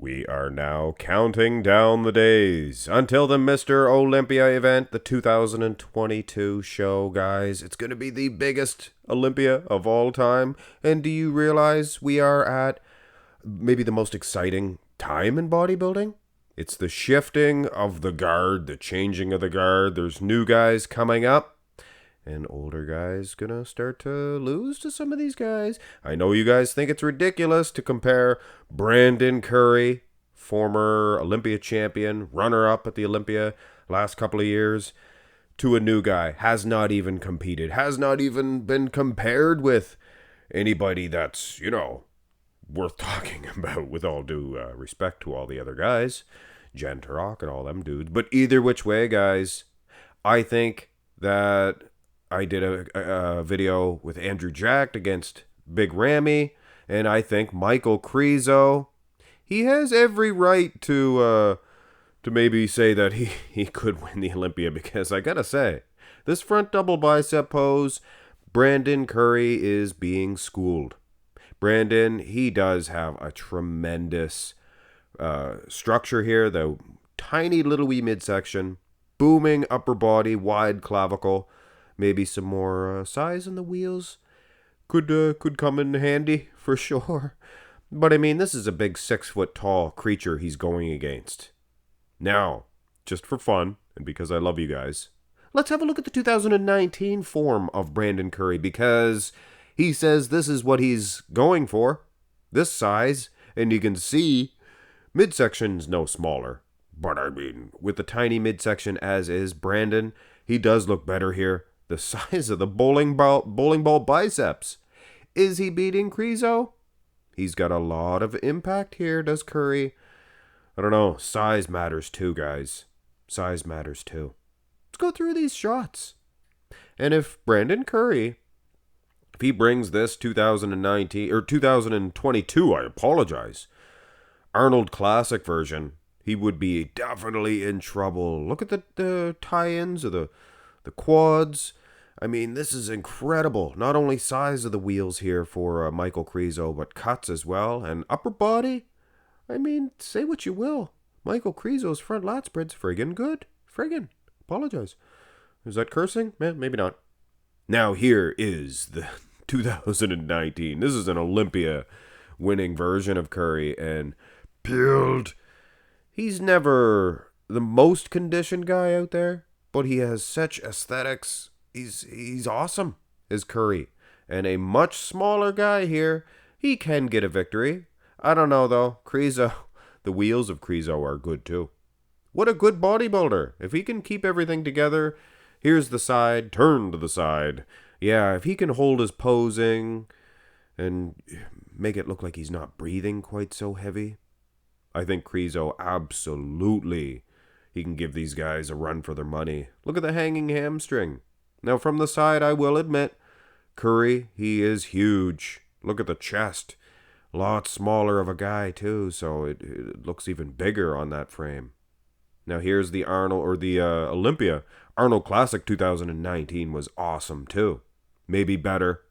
We are now counting down the days until the Mr. Olympia event, the 2022 show, guys. It's going to be the biggest Olympia of all time. And do you realize we are at maybe the most exciting time in bodybuilding? It's the shifting of the guard, the changing of the guard. There's new guys coming up. And older guys gonna start to lose to some of these guys. I know you guys think it's ridiculous to compare Brandon Curry, former Olympia champion, runner-up at the Olympia last couple of years, to a new guy. Has not even competed. Has not even been compared with anybody that's, worth talking about, with all due respect to all the other guys. Jen Turok and all them dudes. But either which way, guys, I think that I did a video with Andrew Jacked against Big Ramy, and I think Michal Krizo, he has every right to maybe say that he could win the Olympia, because I gotta say, this front double bicep pose, Brandon Curry is being schooled. Brandon, he does have a tremendous structure here, the tiny little wee midsection, booming upper body, wide clavicle. Maybe some more size in the wheels could come in handy for sure. But I mean, this is a big 6-foot tall creature he's going against. Now, just for fun, and because I love you guys, let's have a look at the 2019 form of Brandon Curry, because he says this is what he's going for. This size, and you can see midsection's no smaller. But I mean, with the tiny midsection as is, Brandon, he does look better here. The size of the bowling ball biceps. Is he beating Krizo? He's got a lot of impact here, does Curry? I don't know. Size matters too, guys. Size matters too. Let's go through these shots. And if Brandon Curry, if he brings this 2019 or 2022, I apologize, Arnold Classic version, he would be definitely in trouble. Look at the tie-ins of the quads. I mean, this is incredible. Not only size of the wheels here for Michal Krizo, but cuts as well. And upper body, I mean, say what you will. Michal Krizo's front lat spread's friggin' good. Friggin'. Apologize. Is that cursing? Maybe not. Now here is the 2019. This is an Olympia winning version of Curry. And build. He's never the most conditioned guy out there, but he has such aesthetics. He's awesome, is Curry. And a much smaller guy here, he can get a victory. I don't know, though. Krizo, the wheels of Krizo are good, too. What a good bodybuilder. If he can keep everything together, here's the side, turn to the side. Yeah, if he can hold his posing and make it look like he's not breathing quite so heavy, I think Krizo absolutely, he can give these guys a run for their money. Look at the hanging hamstring. Now, from the side, I will admit, Curry, he is huge. Look at the chest. A lot smaller of a guy, too, so it looks even bigger on that frame. Now, here's the Arnold, or the Olympia. Arnold Classic 2019 was awesome, too. Maybe better.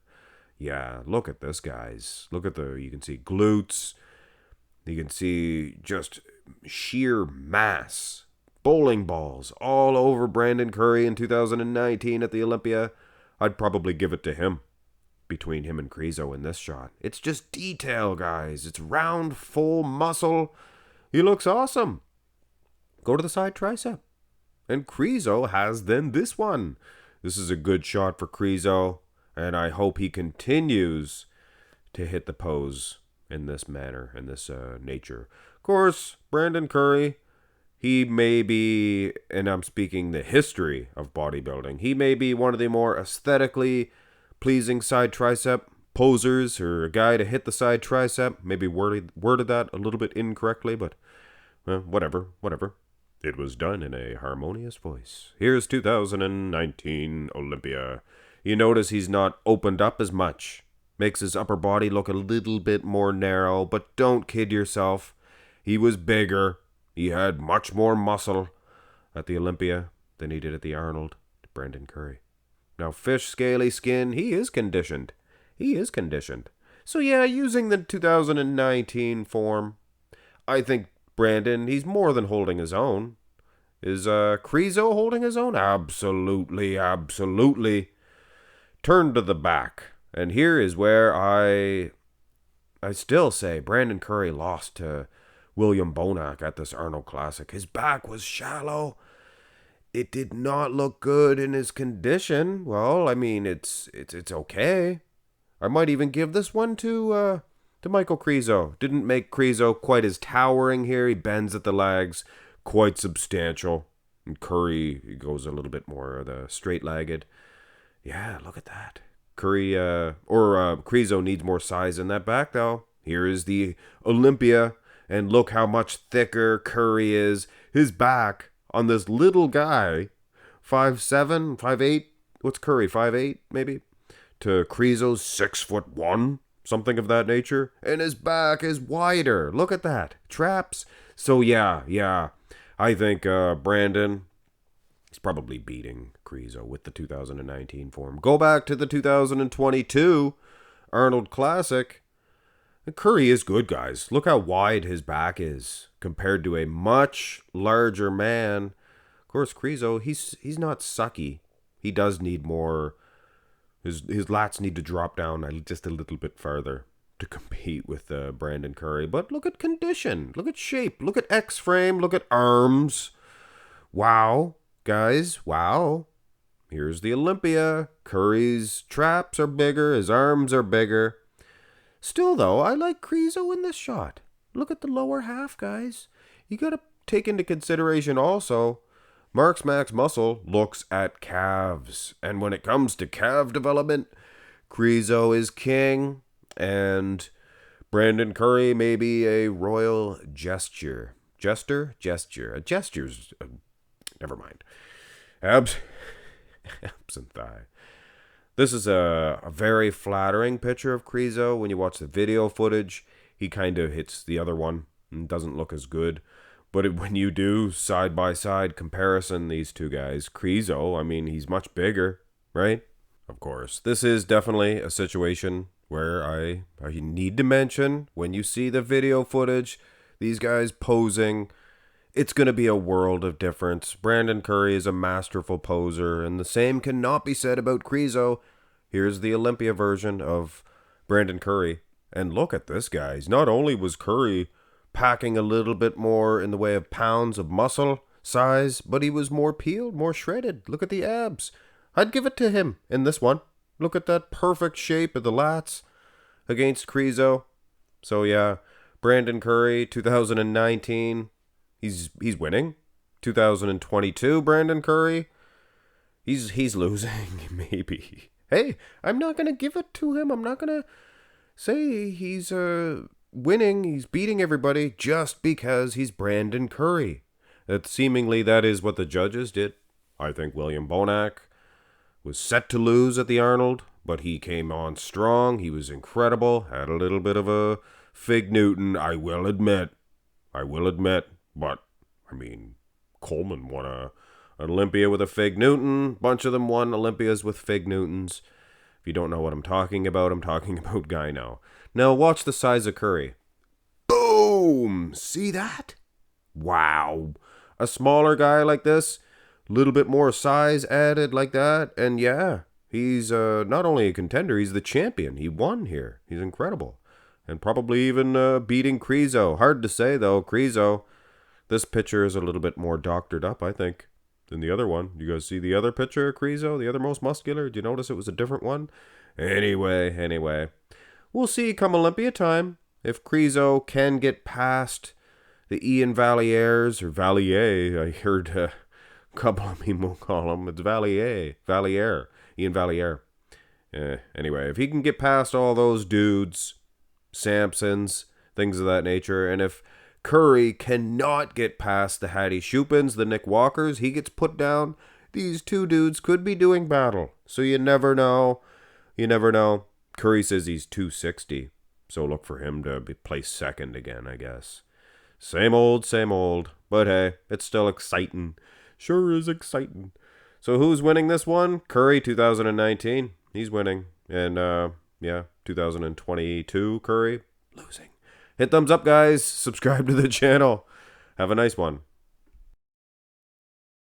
Yeah, look at this, guys. Look at you can see glutes. You can see just sheer mass. Bowling balls all over Brandon Curry in 2019 at the Olympia. I'd probably give it to him, between him and Krizo in this shot. It's just detail, guys. It's round, full muscle. He looks awesome. Go to the side tricep. And Krizo has then this one. This is a good shot for Krizo, and I hope he continues to hit the pose in this manner, in this nature. Of course, Brandon Curry, he may be, and I'm speaking the history of bodybuilding, he may be one of the more aesthetically pleasing side tricep posers, or a guy to hit the side tricep. Maybe worded that a little bit incorrectly, but whatever. It was done in a harmonious voice. Here's 2019 Olympia. You notice he's not opened up as much. Makes his upper body look a little bit more narrow, but don't kid yourself. He was bigger. He had much more muscle at the Olympia than he did at the Arnold. Brandon Curry. Now, fish scaly skin, he is conditioned. So yeah, using the 2019 form, I think Brandon, he's more than holding his own. Is Krizo holding his own? Absolutely, absolutely. Turn to the back. And here is where I still say Brandon Curry lost to William Bonac at this Arnold Classic. His back was shallow. It did not look good in his condition. Well, I mean, it's okay. I might even give this one to Michal Krizo. Didn't make Krizo quite as towering here. He bends at the legs, quite substantial. And Curry, he goes a little bit more the straight-legged. Yeah, look at that. Krizo needs more size in that back, though. Here is the Olympia, and look how much thicker Curry is. His back on this little guy, 5'7", 5'8". What's Curry, 5'8", maybe? To Krizo's 6'1", something of that nature. And his back is wider. Look at that. Traps. So yeah. I think Brandon, he's probably beating Krizo with the 2019 form. Go back to the 2022 Arnold Classic. And Curry is good, guys. Look how wide his back is compared to a much larger man. Of course, Krizo, he's not sucky. He does need more. His lats need to drop down just a little bit further to compete with Brandon Curry. But look at condition. Look at shape. Look at X-frame. Look at arms. Wow, guys. Wow. Here's the Olympia. Curry's traps are bigger. His arms are bigger. Still, though, I like Krizo in this shot. Look at the lower half, guys. You got to take into consideration also, Mark's Max Muscle looks at calves. And when it comes to calf development, Krizo is king. And Brandon Curry may be a royal gesture. Gesture? A gesture's... never mind. Abs and thigh. This is a very flattering picture of Krizo. When you watch the video footage, he kind of hits the other one and doesn't look as good. But when you do side-by-side comparison, these two guys, Krizo, I mean, he's much bigger, right? Of course, this is definitely a situation where I need to mention, when you see the video footage, these guys posing, it's going to be a world of difference. Brandon Curry is a masterful poser, and the same cannot be said about Krizo. Here's the Olympia version of Brandon Curry. And look at this, guys. Not only was Curry packing a little bit more in the way of pounds of muscle size, but he was more peeled, more shredded. Look at the abs. I'd give it to him in this one. Look at that perfect shape of the lats against Krizo. So yeah, Brandon Curry, 2019, he's winning. 2022, Brandon Curry, he's losing, maybe. Hey, I'm not going to give it to him. I'm not going to say he's winning. He's beating everybody just because he's Brandon Curry. Seemingly that is what the judges did. I think William Bonac was set to lose at the Arnold, but he came on strong. He was incredible. Had a little bit of a Fig Newton, I will admit. But, I mean, Coleman won an Olympia with a Fig Newton. Bunch of them won Olympias with Fig Newtons. If you don't know what I'm talking about Guy now. Now watch the size of Curry. Boom! See that? Wow. A smaller guy like this, little bit more size added like that, and yeah, he's not only a contender, he's the champion. He won here. He's incredible. And probably even beating Krizo. Hard to say, though. Krizo, this picture is a little bit more doctored up, I think, than the other one. You guys see the other picture of Krizo, the other most muscular? Did you notice it was a different one? Anyway. We'll see come Olympia time if Krizo can get past the Ian Valliers, or Vallier. I heard a couple of people call him. It's Vallier. Ian Vallier. Anyway, if he can get past all those dudes, Sampsons, things of that nature, and if Curry cannot get past the Hattie Shupins, the Nick Walkers, he gets put down, these two dudes could be doing battle. So you never know. Curry says he's 260, so look for him to be placed second again, I guess. Same old, but hey, it's still exciting. Sure is exciting. So who's winning this one? Curry, 2019, he's winning. And 2022 Curry, losing. Hit thumbs up, guys. Subscribe to the channel. Have a nice one.